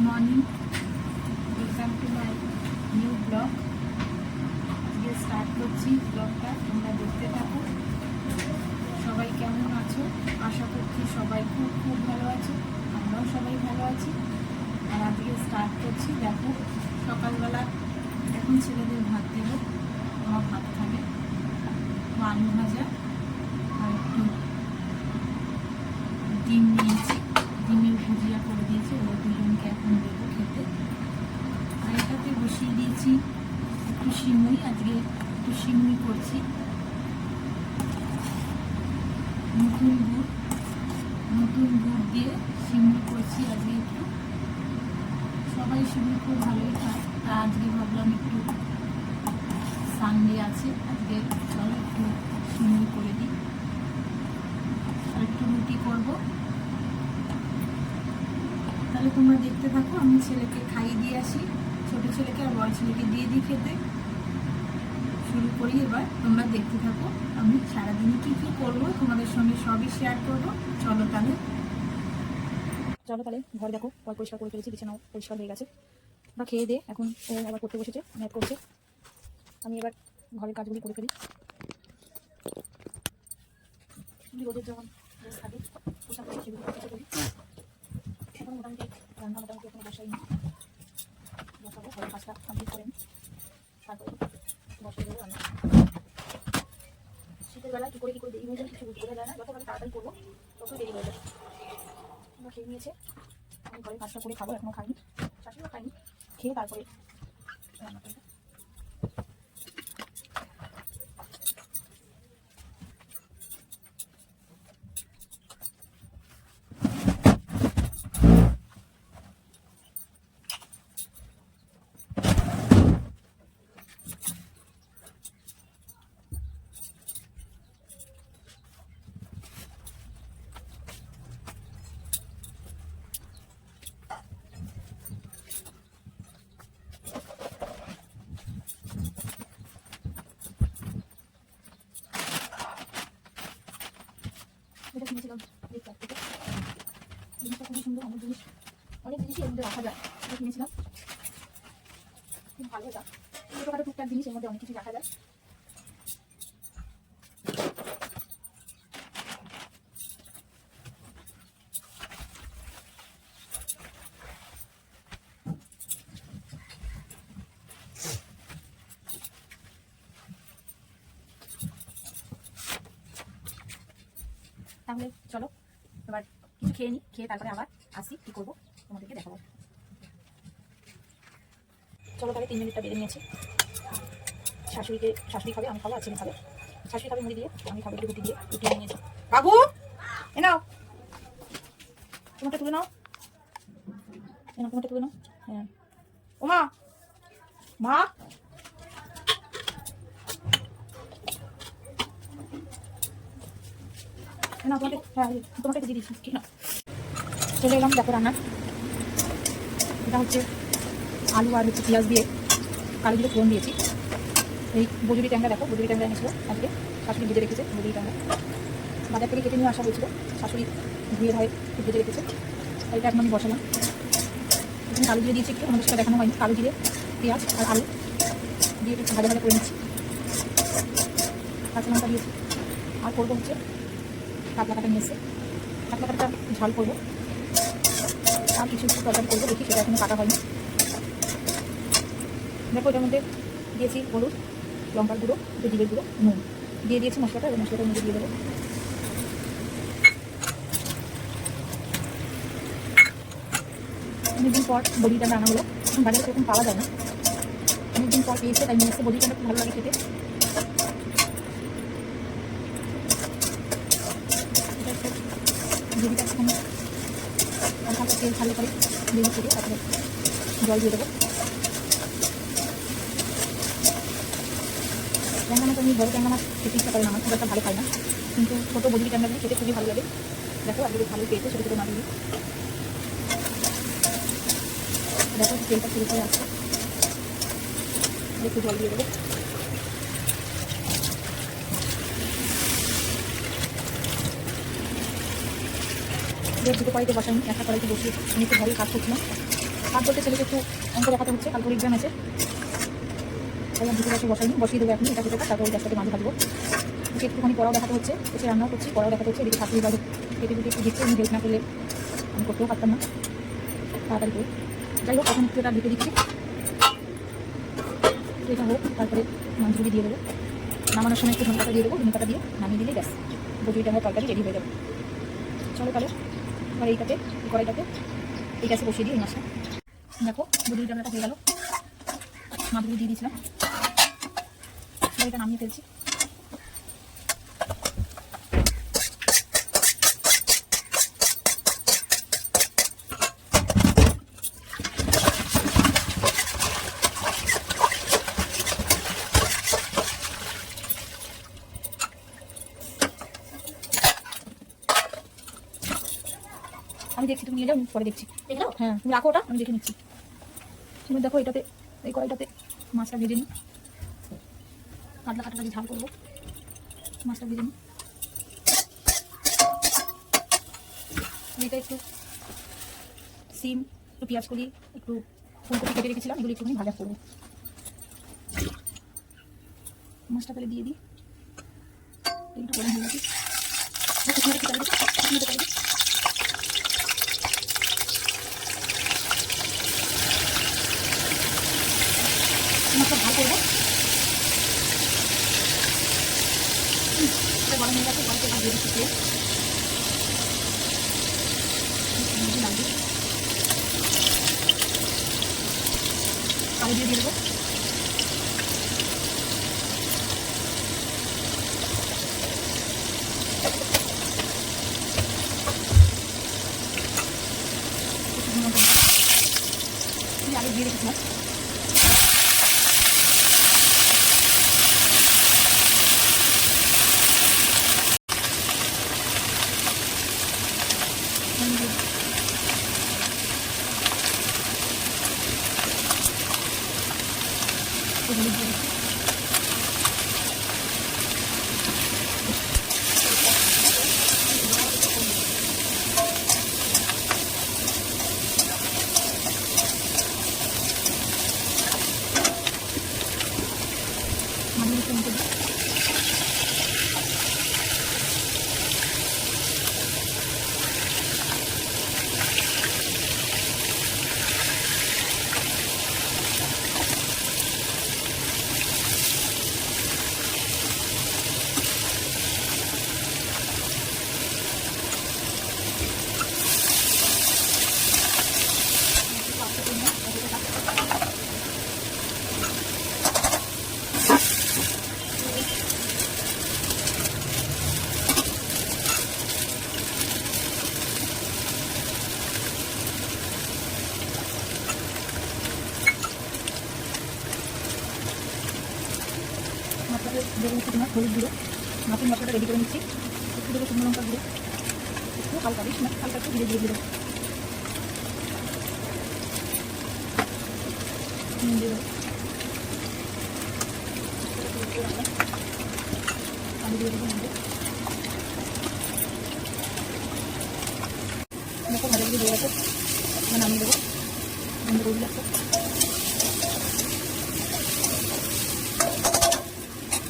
Morning, welcome to my new blog. আজকে start করছি ব্লগটা, তোমরা দেখতে থাকো। সবাই কেমন আছো? আশা করছি সবাই খুব খুব ভালো আছো, আমরাও সবাই ভালো আছি। আর আজকে স্টার্ট করছি, দেখো সকালবেলা এখন ছেলেদের ভাত দেব, আমার ভাত খাবে, আলু ভাজা আর একটু ডিম নিয়েছি, ডিমের ভুজিয়া করে দিয়েছি, ওরা দুজনকে এখন দেবো খেতে। আর এটাতে বসিয়ে দিয়েছি একটু সিমুই, আজকে একটু সিমুই করছি, নতুন গুড় দিয়ে সিমুই করছি আজকে একটু। সবাই সিমুই খুব ভালোই খায়, তা আজকে ভাবলাম একটু সানডে আছে, আজকে চলো একটু সিমুই করে দিই। আর একটু রুটি করবো, তাহলে তোমরা দেখতে থাকো। আমি ছেলেকে খাইয়ে দিয়ে আসি, ছোট ছেলেকে আর বড় ছেলেকে দিয়ে দিই খেতে। শুরু করি এবার, তোমরা দেখতে থাকো। আমি সারাদিনে কী কী করবো তোমাদের সঙ্গে সবই শেয়ার করবো। চলো তাহলে ঘর দেখো, পরিষ্কার করে ফেলেছি, বিছানাও পরিষ্কার হয়ে গেছে। বা খেয়ে দিয়ে এখন ও আবার করতে বসেছে, ম্যাথ করছে। আমি এবার ঘরের কাজগুলি করে ফেলি। রোদের যখন থাকে পোশাক সেগুলো করি। এখন মোটামুটি রান্না মোটামুটি এখন বসাইনি, বসাবো, ঘরের কাজটা কমপ্লিট করে নিই, তারপরে বসিয়ে দেবো রান্না। শীতের বেলা কী করে দেরি হয়ে যায় কিছু বোঝা যায় না, যত আমি তাড়াতাড়ি করবো তত দেরি হয়ে যায়। আমরা খেয়ে নিয়েছে, আমি ঘরের কাজটা করে খাবো, এখনও খাইনি, শাশুড়িও খাইনি, খেয়ে তারপরে রান্না করবো। এটা কিনেছিলাম ফ্লিপকার্ট থেকে, জিনিসটা খুবই সুন্দর, অনেক জিনিসই এর মধ্যে রাখা যায়। এটা কিনেছিলাম, খুব ভালো। এটা ছোটোখাটো টুকটাক জিনিস এর মধ্যে অনেক কিছু রাখা যায়। তাহলে চলো এবার কিছু খেয়ে নিই, খেয়ে তারপরে আবার আসি, কী করবো তোমাদেরকে দেখাবো। চলো তাহলে 3 মিনিটটা বেড়ে নিয়েছি। শাশুড়ি খাবে, আমি খাবো, আর ছেলে খাবে। শাশুড়ি খাবে মুড়ি দিয়ে, আমি খাবো একটু রুটি দিয়ে। রুটি নিয়েছি। বাবু এ নাও, তোমারটা তুলে নাও, তোমারটা তুলে নাও। হ্যাঁ ও মা, মা না, তোমাকে দিয়ে দিচ্ছি, ঠিক না? চলে এলাম, দেখো রান্না। এটা হচ্ছে আলু আর হচ্ছে পেঁয়াজ দিয়ে কালো দিয়ে ফোড়ন দিয়েছি। এই বজুরি ট্যাংরা, দেখো বজুরি ট্যাংরা এনেছিল আজকে, শাশুড়ি ভেজে রেখেছে। বজুরি ট্যাংরা বাজার থেকে কেটে নিয়ে আসা হয়েছিল, শাশুড়ি ধুয়ে ধারে ভেজে রেখেছে। এটা এখন আমি বসালাম। এখানে কালো জিরে দিয়েছি একটু, আমাদের সেটা দেখানো হয়নি। কালো জিরে, পেঁয়াজ আর আলু দিয়ে একটু ভাজা করে নিচ্ছি। কাঁচা লঙ্কা দিয়েছি। আর করবো হচ্ছে কাতলা কাটা নিয়েছে, কাতলা কাটাটা ঝাল করবো। আর কিছু তরকারি করবো, দেখি সেটা এখনো কাটা হয়নি। দেখো এটার মধ্যে দিয়েছি হলুদ, লঙ্কার গুঁড়ো, একটু জিরের গুঁড়ো, নুন দিয়ে দিয়েছি। মশলাটা মধ্যে দিয়ে দেবো। অনেকদিন পর বড়িটা রান্না হলো, এখন বাজারে সেরকম পাওয়া যায় না, অনেকদিন পর পেয়েছে তাই নিয়ে এসে। বড়িটা খুব ভালো লাগে খেতে। বড়িটা এখন হালকা তেল ভালো করে ভেজে করে তারপরে জল দিয়ে দেবো। ট্যাংরা মাছ আমি বড় ট্যাংরা মাছ খেতে ইচ্ছা করে না, আমার খুব একটা ভালো খাই না, কিন্তু ছোটো বজরি ট্যাংরা দিয়ে খেতে খুবই ভালো লাগে। দেখো আজকে ভালোই পেয়েছে, ছোটো ছোটো মাছ দিয়ে। দেখো তেলটা শুরু করে আসছে, একটু জল দিয়ে দেবো। দুটো কড়াইতে বসাই, একটা কড়াইতে বসিয়ে আমি একটু ঘরের কাজ করছিলাম। হাত বলতে ছেলেকে একটু অঙ্ক দেখাতে হচ্ছে, কালকে এক্সাম আছে, তাই আমি দুটো গ্যাসে বসিয়ে দেবো এখন, এটা হতে তারপর ওই গ্যাসটাকে মাঝে ভাজবো। ওকে একটুখানি পড়াও দেখাতে হচ্ছে, এসে রান্নাও করছি, পড়াও দেখাতে হচ্ছে। এদিকে শাশুড়ি বাড়ি কেটে কুটে একটু দিচ্ছে, আমি হেল্প না করলে আমি করতেও পারতাম না তাড়াতাড়ি করে। যাই হোক, এখন একটু এটা ঢেকে দিচ্ছি, এটা হোক, তারপরে মাংসগুলি দিয়ে দেবো। নামানোর সময় একটু ধনেপাতা দিয়ে দেবো, ধনেপাতা দিয়ে নামিয়ে দিলে ব্যাস বজুরিটা আমার তরকারি রেডি হয়ে যাবে। চলো তাহলে এবার এইটাতে, এই কড়াইটাতে এই গ্যাসে বসিয়ে দিই এই মাছটা। দেখো বজুরি ডালটা হয়ে গেল, মাছগুলো দিয়ে দিয়েছিলাম, এবার এটা নামিয়ে ফেলছি। আমি দেখছি, তুমি নিয়ে যাও, পরে দেখছি। হ্যাঁ তুমি রাখো ওটা, আমি দেখে নিচ্ছি। তুমি দেখো এটাতে, এই কড়াইটাতে মাছটা ভেজে নিই, কাতলা কাটাটাকে ঝাল করবো, মাছটা ভেজে নিই। এটা একটু সিম, একটু পেঁয়াজ করি, একটু ফুলকপি কেটে রেখেছিলাম, এগুলো একটুখানি ভাজা করবো। মাছটা তাহলে দিয়ে দিই, তেলটা গরম হয়ে গেছে। মাছটা ভালো করবো, গরম হয়ে গেছে, গরমটা দিয়ে দিচ্ছি তেল, লাগবে আলু দিয়ে দেবো। আলু দিয়ে রেখেছিলাম, দেবো হচ্ছে তোমার হলুদ গুঁড়ো, মাছের মশলাটা রেডি করে নিচ্ছি। একটু দেবো শুকনো লঙ্কা গুঁড়ো, একটু হালকা বেশি না, হালকা একটু ধীরে ধীরে দিয়ে দেবো, দিয়ে দেবো আলু দিয়ে দেবো, দেখো ভাজাগুলো দিয়ে গেছে, নামিয়ে দেবো, বন্ধ করে দিলে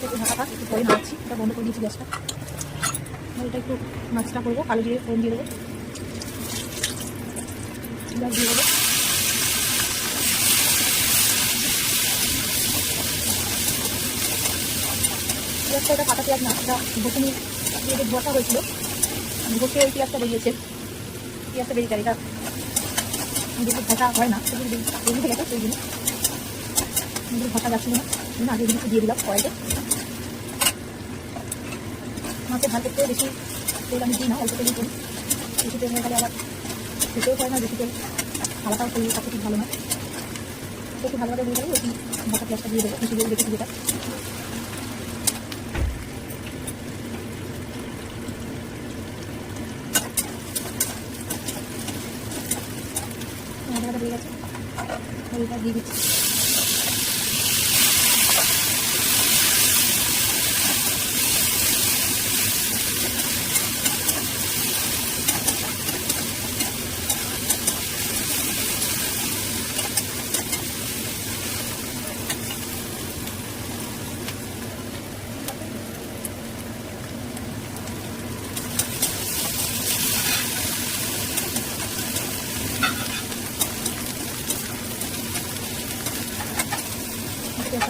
একটু ঢাকা থাক, একটু পরে নাড়ছি, এটা বন্ধ করে দিয়েছি গ্যাসটা। এটা একটু মাছটা করবো, কালো জিরে ফোড়ন দিয়ে দেবো, পেঁয়াজ দিয়ে দেবো, পেঁয়াজটা এটা কাটা পেঁয়াজ না, এটা বসুনি দিয়ে বসা হয়েছিল, বসে ওই পেঁয়াজটা বেরিয়েছে, পেঁয়াজটা বেরিয়ে যায়, এটা যেহেতু ভাষা হয় না সেগুলো বেরিয়ে গেছে, সেই জন্য এগুলো ভাষা যাচ্ছিল না, আগে এগুলো দিয়ে দিলাম কড়াইতে। মাছের ঝাল করতে বেশি তেল আমি দিই না, অল্প তেলই করি, বেশি তেল হয়ে গেলে আবার খেতেও হয় না, বেশি তেল খাওয়াটাও শরীর পক্ষে ঠিক ভালো না। একটু ভালোভাবে হয়ে গেলে ওই ভাষা পেঁয়াজটা দিয়ে দেবো, বেশি দিয়ে রেখেছি যেটা, আদাটা হয়ে গেছে, ওইটা দিয়ে দিচ্ছি।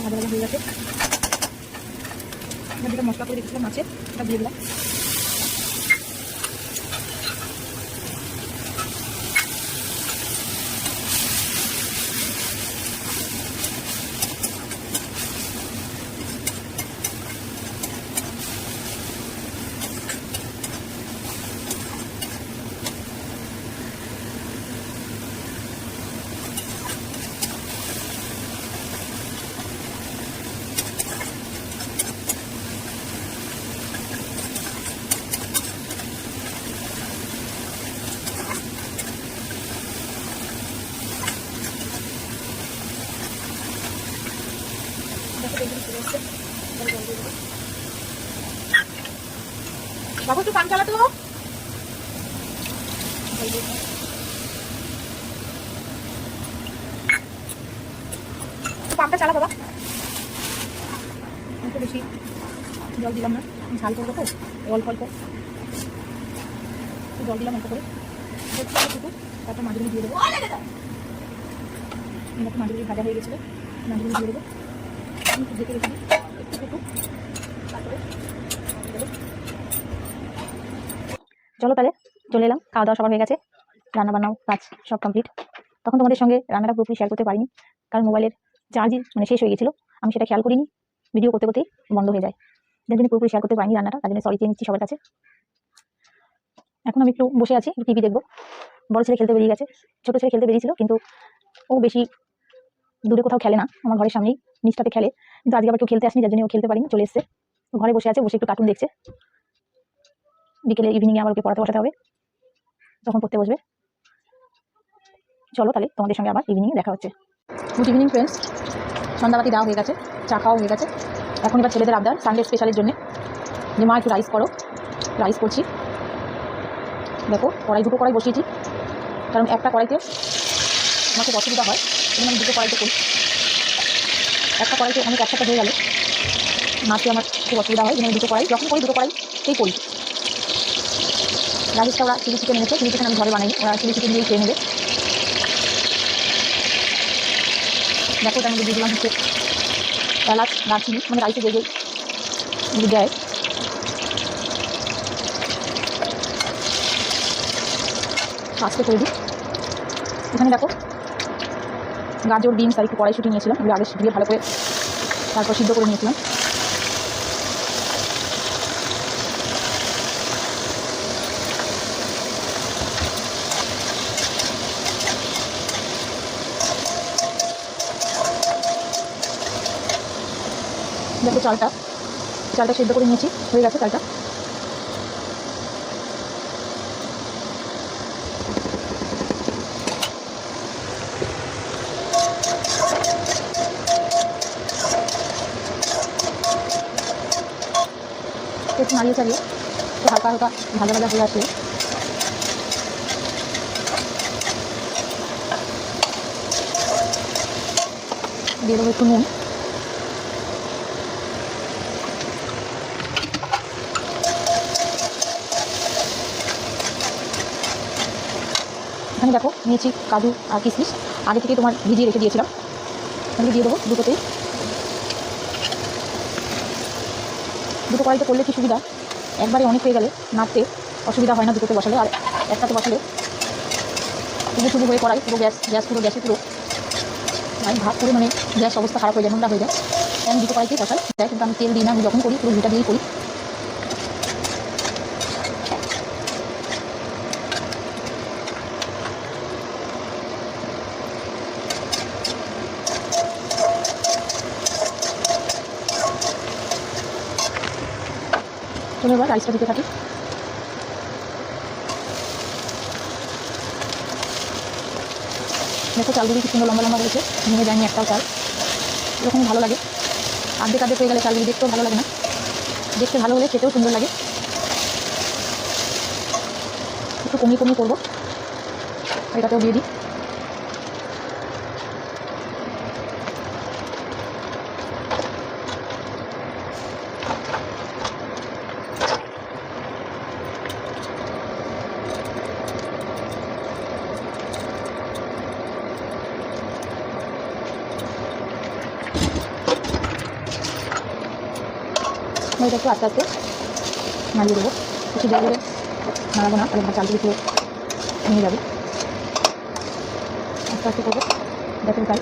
ভাজা ভাজা হয়ে গেছে। যেটা মশলা করে রেখেছিলাম মাছের, ওটা দিয়ে দিলাম। বাবু একটু পান চালাতো, পাম্পটা চালা বাবা। একটু বেশি জল দিলাম না, ঝাল করবো তো, অল্প অল্প জল দিলাম অল্প করে। তারপর মাছগুলি দিয়ে দেবো। মাছগুলি ভাজা হয়ে গেছিলো, মাছগুলি দিয়ে দেবো। একটু ঢেকে রেখে দিই, একটু তারপরে চলো তাহলে চলে এলাম। খাওয়া দাওয়া সবার হয়ে গেছে, রান্না বান্নাও কাজ সব কমপ্লিট। তখন তোমাদের সঙ্গে রান্নাটা পুরোপুরি শেয়ার করতে পারিনি, কারণ মোবাইলের চার্জই শেষ হয়ে গেছিলো। আমি সেটা খেয়াল করিনি, ভিডিও করতে করতেই বন্ধ হয়ে যায়, যার জন্য পুরোপুরি শেয়ার করতে পারিনি রান্নাটা। তার জন্য সরি চেয়ে নিচ্ছি সবার কাছে। এখন আমি একটু বসে আছি, টিভি দেখবো। বড় ছেলে খেলতে বেরিয়ে গেছে, ছোট ছেলে খেলতে বেরিয়েছিল, কিন্তু ও বেশি দূরে কোথাও খেলে না, আমার ঘরের সামনেই নিচটাতে খেলে। কিন্তু আজকে আবার কেউ খেলতে আসেনি, যার জন্য ও খেলতে পারিনি, চলে এসছে। ঘরে বসে আছে, বসে একটু কার্টুন দেখছে। বিকেলে ইভিনিংয়ে আবার ওকে পড়াতে বসাতে হবে, তখন পড়তে বসবে। চলো তাহলে তোমাদের সঙ্গে আবার ইভিনিংয়ে দেখা হচ্ছে। গুড ইভিনিং ফ্রেন্ডস, সন্ধ্যাবাতি দেওয়া হয়ে গেছে, চা খাওয়া হয়ে গেছে। এখন এবার ছেলেদের আবদার সানডে স্পেশালের জন্য, যে মা একটু রাইস করো। রাইস করছি, দেখো দুটো কড়াই বসিয়েছি, কারণ একটা কড়াইতে আমার খুব অসুবিধা হয়, এবং আমি দুটো কড়াইতে করি। একটা কড়াইতে অনেক একসাথে হয়ে গেলে মাছটি আমার খুব অসুবিধা হয়, এবং দুটো কড়াই যখন করি দুটো কড়াইতেই করি। রাইসটা ওরা চিলি চিকেন এনেছে, চিলি চিকেন আমি ঘরে বানাই, ওরা চিলি চিকেন দিয়েই খেয়ে নেবে। দেখো তার মধ্যে দিয়ে দিলাম হচ্ছে এলাচ, দারচিনি, রাইসে যে দেয়। আজকে করে দিই। এখানে দেখো গাজর, বিনস আর একটু কড়াইশুঁটি নিয়েছিলাম, এগুলো আগে দিয়ে ভালো করে তারপর সিদ্ধ করে নিয়েছিলাম। দেখো চালটা সিদ্ধ করে নিয়েছি, হয়ে গেছে চালটা। একটু নাড়িয়ে চালিয়ে একটু হালকা হালকা ভাজা ভাজা হয়ে আসলে দিয়ে দেবো একটু নুন। এখানে দেখো নিয়েছি কাজু আর কিশমিশ, আগে থেকে তোমার ভিজিয়ে রেখে দিয়েছিলাম, এগুলো দিয়ে দেবো দুটোতেই। দুটো কড়াইতে করলে কি সুবিধা, একবারে অনেক হয়ে গেলে নাড়তে অসুবিধা হয় না, দুটোতে বসালে। আর একটাতে বসালে শুধু হয়ে কড়াই পুরো গ্যাসে পুরো ভাত করে গ্যাস অবস্থা খারাপ হয়ে যায়, নোংরা হয়ে যায়। আমি দুটো কড়াইতেই বসাই, কিন্তু আমি তেল দিই না, আমি যখন করি পুরো ঘিটা দিয়েই করি। চলো এবার রাইসটা দিতে থাকি। দেখো চালগুলি কি সুন্দর লম্বা লম্বা হয়েছে, ভেঙে যায়নি একটাও চাল। এরকমই ভালো লাগে, আর্ধেক হয়ে গেলে চালগুলি দেখতেও ভালো লাগে না, দেখতে ভালো হলে খেতেও সুন্দর লাগে। একটু কমিয়ে করবো, এটাতেও দিয়ে দিই। আমি এটা একটু আস্তে আস্তে নাড়িয়ে দেবো, কিছু জল দেবে নাড়াবো না, তাহলে চালগুলো পুরো ভেঙে যাবে। আস্তে আস্তে করবো, দেখো তাই।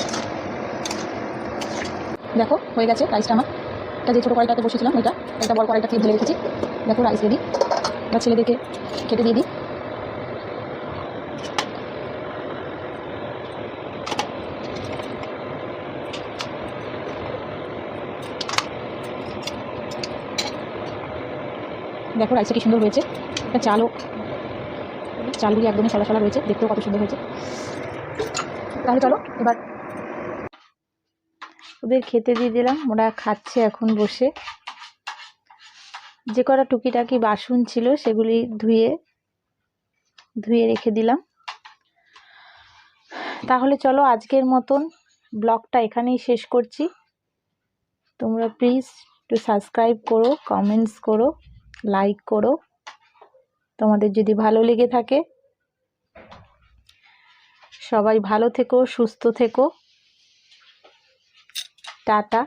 দেখো হয়ে গেছে রাইসটা আমার। এটা যে ছোটো কড়াইটাতে বসেছিলাম এটা বড় কড়াইটা ঢেলে রেখেছি। দেখো রাইস রেডি। এবার ছেলেদেরকে খেতে দিয়ে দিই। দেখো রাইসটা কি সুন্দর হয়েছে, এটা চালগুলি একদমই সলা সলা রয়েছে, দেখতেও কত সুন্দর হয়েছে। তাহলে চলো এবার ওদের খেতে দিয়ে দিলাম, ওরা খাচ্ছে এখন বসে। যে কটা টুকিটাকি বাসন ছিল সেগুলি ধুয়ে রেখে দিলাম। তাহলে চলো আজকের মতন ব্লগটা এখানেই শেষ করছি। তোমরা প্লিজ একটু সাবস্ক্রাইব করো, কমেন্টস করো, লাইক করো তোমাদের যদি ভালো লেগে থাকে। সবাই ভালো থেকো, সুস্থ থেকো। টাটা।